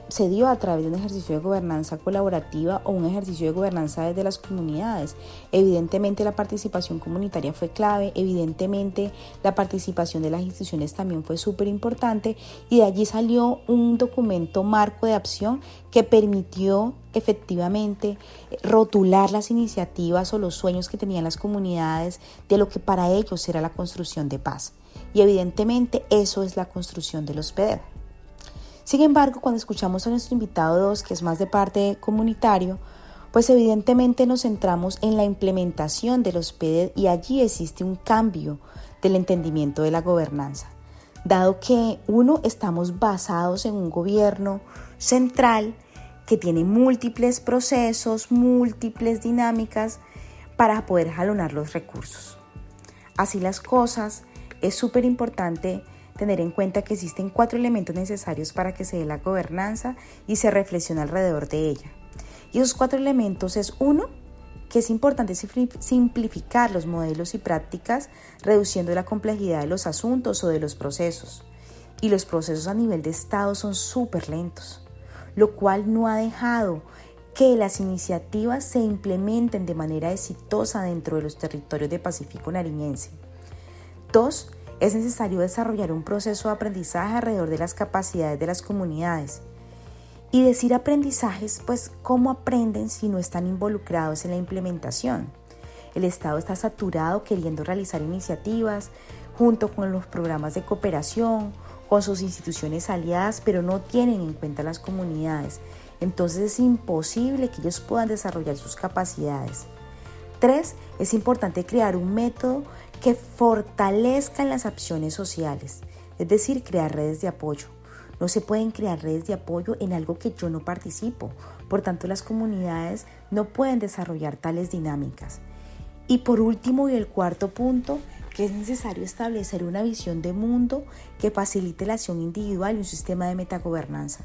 se dio a través de un ejercicio de gobernanza colaborativa o un ejercicio de gobernanza desde las comunidades. Evidentemente la participación comunitaria fue clave, evidentemente la participación de las instituciones también fue súper importante, y de allí salió un documento marco de acción que permitió efectivamente rotular las iniciativas o los sueños que tenían las comunidades de lo que para ellos era la construcción de paz. Y evidentemente eso es la construcción de los PDED. Sin embargo, cuando escuchamos a nuestro invitado 2, que es más de parte comunitario, Pues evidentemente nos centramos en la implementación de los PDED y allí existe un cambio del entendimiento de la gobernanza, dado que estamos basados en un gobierno central que tiene múltiples procesos, múltiples dinámicas para poder jalonar los recursos. Así las cosas, es súper importante tener en cuenta que existen 4 elementos necesarios para que se dé la gobernanza y se reflexione alrededor de ella. Y esos 4 elementos es 1, que es importante simplificar los modelos y prácticas, reduciendo la complejidad de los asuntos o de los procesos. Y los procesos a nivel de Estado son súper lentos, lo cual no ha dejado que las iniciativas se implementen de manera exitosa dentro de los territorios de Pacífico Nariñense. 2, es necesario desarrollar un proceso de aprendizaje alrededor de las capacidades de las comunidades. Y decir aprendizajes, pues, ¿cómo aprenden si no están involucrados en la implementación? El Estado está saturado queriendo realizar iniciativas junto con los programas de cooperación, con sus instituciones aliadas, pero no tienen en cuenta las comunidades. Entonces es imposible que ellos puedan desarrollar sus capacidades. 3, es importante crear un método que fortalezca las acciones sociales, es decir, crear redes de apoyo. No se pueden crear redes de apoyo en algo que yo no participo, por tanto las comunidades no pueden desarrollar tales dinámicas. Y por último y el 4 punto, que es necesario establecer una visión de mundo que facilite la acción individual y un sistema de metagobernanza.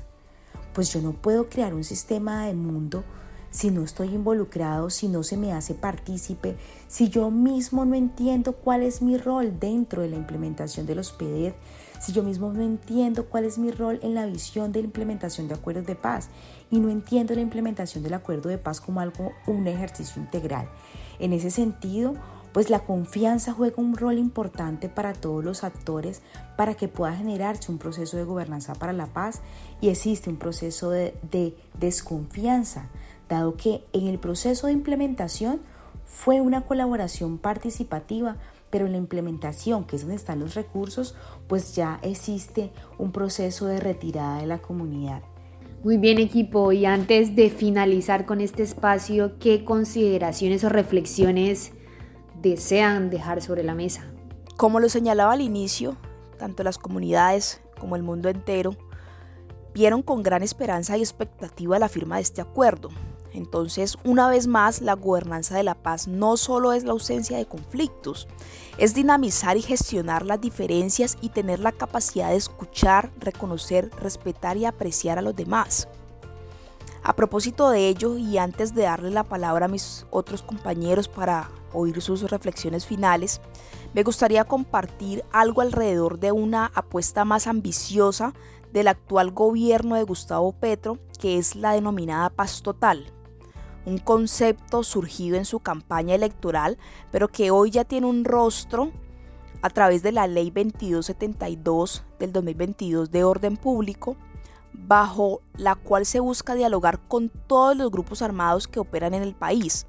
Pues yo no puedo crear un sistema de mundo si no estoy involucrado, si no se me hace partícipe, si yo mismo no entiendo cuál es mi rol dentro de la implementación de los PDED, si yo mismo no entiendo cuál es mi rol en la visión de la implementación de acuerdos de paz y no entiendo la implementación del acuerdo de paz como un ejercicio integral. En ese sentido, pues la confianza juega un rol importante para todos los actores para que pueda generarse un proceso de gobernanza para la paz y existe un proceso de desconfianza, dado que en el proceso de implementación fue una colaboración participativa, pero en la implementación, que es donde están los recursos, pues ya existe un proceso de retirada de la comunidad. Muy bien, equipo, y antes de finalizar con este espacio, ¿qué consideraciones o reflexiones desean dejar sobre la mesa? Como lo señalaba al inicio, tanto las comunidades como el mundo entero vieron con gran esperanza y expectativa la firma de este acuerdo. Entonces, una vez más, la gobernanza de la paz no solo es la ausencia de conflictos, es dinamizar y gestionar las diferencias y tener la capacidad de escuchar, reconocer, respetar y apreciar a los demás. A propósito de ello, y antes de darle la palabra a mis otros compañeros para oír sus reflexiones finales, me gustaría compartir algo alrededor de una apuesta más ambiciosa del actual gobierno de Gustavo Petro, que es la denominada paz total. Un concepto surgido en su campaña electoral, pero que hoy ya tiene un rostro a través de la Ley 2272 del 2022 de orden público, bajo la cual se busca dialogar con todos los grupos armados que operan en el país.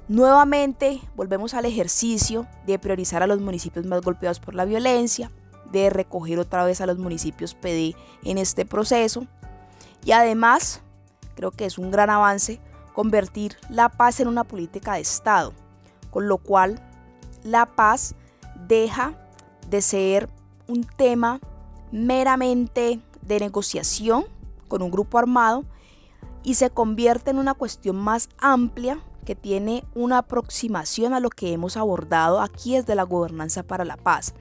Nuevamente volvemos al ejercicio de priorizar a los municipios más golpeados por la violencia, de recoger otra vez a los municipios PD en este proceso y además, creo que es un gran avance, convertir la paz en una política de Estado, con lo cual la paz deja de ser un tema meramente de negociación con un grupo armado y se convierte en una cuestión más amplia que tiene una aproximación a lo que hemos abordado aquí desde la gobernanza para la paz,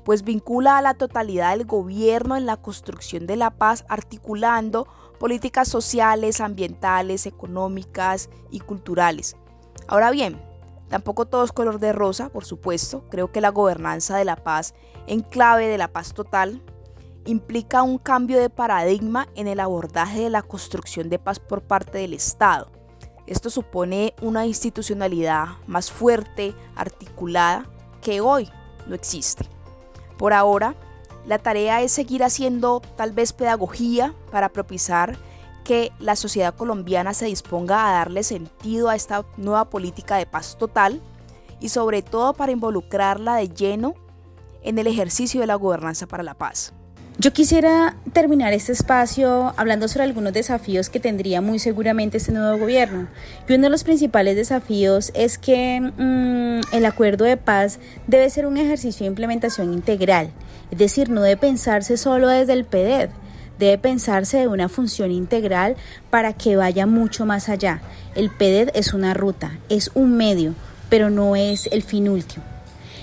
pues vincula a la totalidad del gobierno en la construcción de la paz, articulando políticas sociales, ambientales, económicas y culturales. Ahora bien, tampoco todo es color de rosa, por supuesto. Creo que la gobernanza de la paz en clave de la paz total implica un cambio de paradigma en el abordaje de la construcción de paz por parte del Estado. Esto supone una institucionalidad más fuerte, articulada, que hoy no existe. Por ahora, la tarea es seguir haciendo tal vez pedagogía para propiciar que la sociedad colombiana se disponga a darle sentido a esta nueva política de paz total y sobre todo para involucrarla de lleno en el ejercicio de la gobernanza para la paz. Yo quisiera terminar este espacio hablando sobre algunos desafíos que tendría muy seguramente este nuevo gobierno. Y uno de los principales desafíos es que el acuerdo de paz debe ser un ejercicio de implementación integral. Es decir, no debe pensarse solo desde el PDED, debe pensarse de una función integral para que vaya mucho más allá. El PDED es una ruta, es un medio, pero no es el fin último.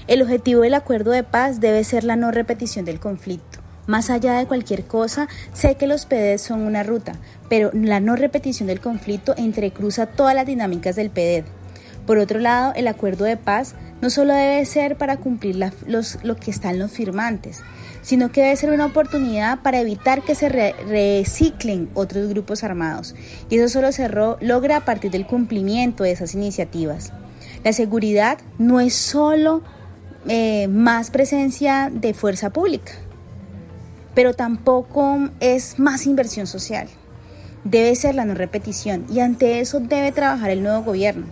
El objetivo del acuerdo de paz debe ser la no repetición del conflicto. Más allá de cualquier cosa, sé que los PDED son una ruta, pero la no repetición del conflicto entrecruza todas las dinámicas del PDED. Por otro lado, el acuerdo de paz no solo debe ser para cumplir lo que están los firmantes, sino que debe ser una oportunidad para evitar que se reciclen otros grupos armados. Y eso solo se logra a partir del cumplimiento de esas iniciativas. La seguridad no es solo más presencia de fuerza pública, pero tampoco es más inversión social. Debe ser la no repetición y ante eso debe trabajar el nuevo gobierno.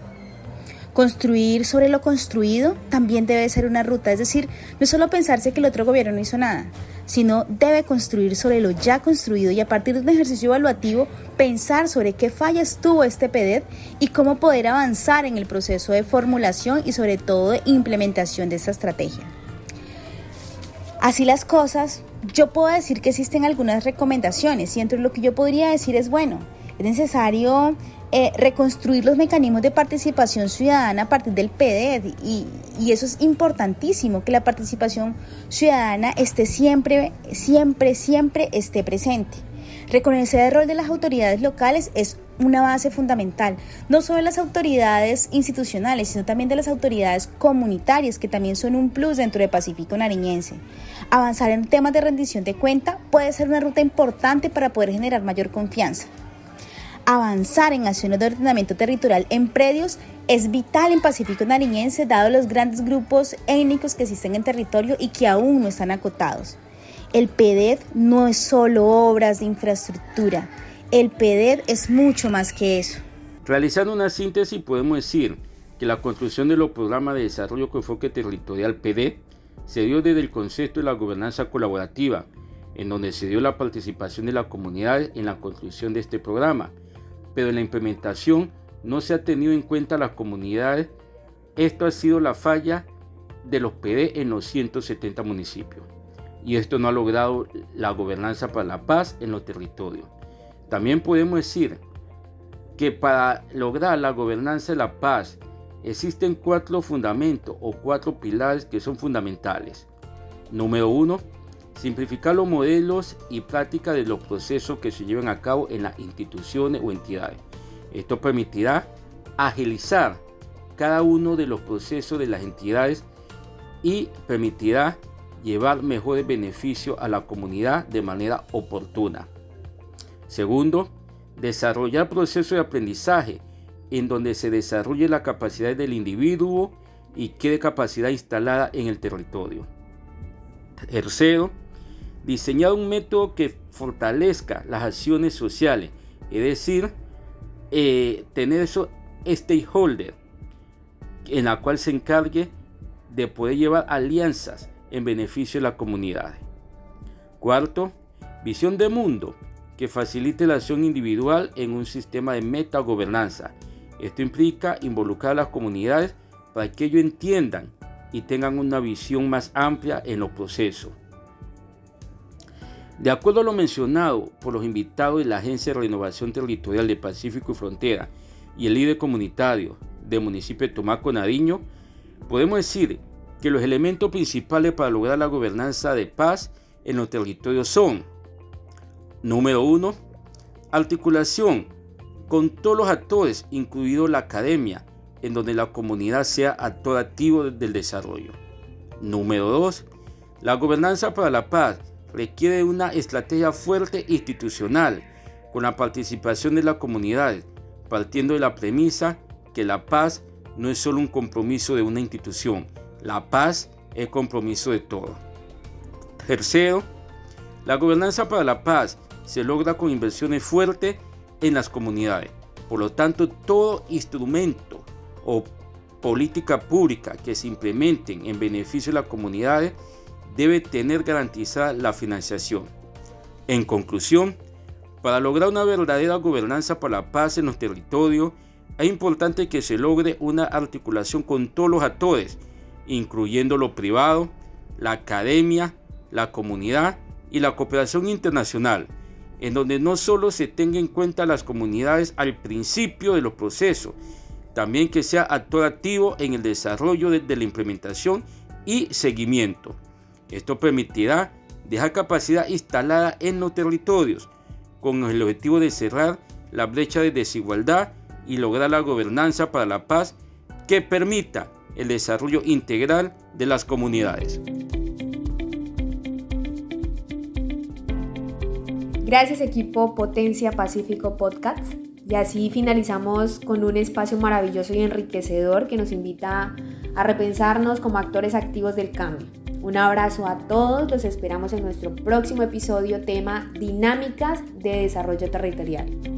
Construir sobre lo construido también debe ser una ruta, es decir, no es solo pensarse que el otro gobierno no hizo nada, sino debe construir sobre lo ya construido y a partir de un ejercicio evaluativo pensar sobre qué fallas tuvo este PDED y cómo poder avanzar en el proceso de formulación y sobre todo de implementación de esta estrategia. Así las cosas, yo puedo decir que existen algunas recomendaciones y entre lo que yo podría decir es bueno, es necesario reconstruir los mecanismos de participación ciudadana a partir del PDED y eso es importantísimo, que la participación ciudadana esté siempre esté presente. Reconocer el rol de las autoridades locales es una base fundamental, no solo de las autoridades institucionales, sino también de las autoridades comunitarias, que también son un plus dentro de Pacífico Nariñense. Avanzar en temas de rendición de cuenta puede ser una ruta importante para poder generar mayor confianza. Avanzar en acciones de ordenamiento territorial en predios es vital en Pacífico Nariñense, dado los grandes grupos étnicos que existen en territorio y que aún no están acotados. El PDED no es solo obras de infraestructura, el PDED es mucho más que eso. Realizando una síntesis, podemos decir que la construcción de los programas de desarrollo con enfoque territorial PDED se dio desde el concepto de la gobernanza colaborativa, en donde se dio la participación de la comunidad en la construcción de este programa, pero en la implementación no se ha tenido en cuenta las comunidades. Esto ha sido la falla de los PDED en los 170 municipios. Y esto no ha logrado la gobernanza para la paz en los territorios. También podemos decir que para lograr la gobernanza de la paz existen 4 fundamentos o 4 pilares que son fundamentales. Número 1, simplificar los modelos y prácticas de los procesos que se llevan a cabo en las instituciones o entidades. Esto permitirá agilizar cada uno de los procesos de las entidades y permitirá llevar mejores beneficios a la comunidad de manera oportuna. Segundo, desarrollar procesos de aprendizaje en donde se desarrolle la capacidad del individuo y quede capacidad instalada en el territorio. Tercero, diseñar un método que fortalezca las acciones sociales, es decir, tener esos stakeholders en la cual se encargue de poder llevar alianzas en beneficio de la comunidad. Cuarto, visión de mundo que facilite la acción individual en un sistema de metagobernanza. Esto implica involucrar a las comunidades para que ellos entiendan y tengan una visión más amplia en los procesos. De acuerdo a lo mencionado por los invitados de la Agencia de Renovación Territorial de Pacífico y Frontera y el líder comunitario del municipio de Tumaco, Nariño, podemos decir que los elementos principales para lograr la gobernanza de paz en los territorios son: número 1, articulación con todos los actores, incluido la academia, en donde la comunidad sea actor activo del desarrollo. Número 2, la gobernanza para la paz requiere una estrategia fuerte institucional, con la participación de la comunidad, partiendo de la premisa que la paz no es solo un compromiso de una institución, la paz es compromiso de todos. Tercero, la gobernanza para la paz se logra con inversiones fuertes en las comunidades. Por lo tanto, todo instrumento o política pública que se implementen en beneficio de las comunidades debe tener garantizada la financiación. En conclusión, para lograr una verdadera gobernanza para la paz en los territorios, es importante que se logre una articulación con todos los actores, incluyendo lo privado, la academia, la comunidad y la cooperación internacional, en donde no solo se tenga en cuenta las comunidades al principio de los procesos, también que sea actor activo en el desarrollo de la implementación y seguimiento. Esto permitirá dejar capacidad instalada en los territorios, con el objetivo de cerrar la brecha de desigualdad y lograr la gobernanza para la paz que permita el desarrollo integral de las comunidades. Gracias equipo Potencia Pacífico Podcast. Y así finalizamos con un espacio maravilloso y enriquecedor que nos invita a repensarnos como actores activos del cambio. Un abrazo a todos, los esperamos en nuestro próximo episodio tema Dinámicas de Desarrollo Territorial.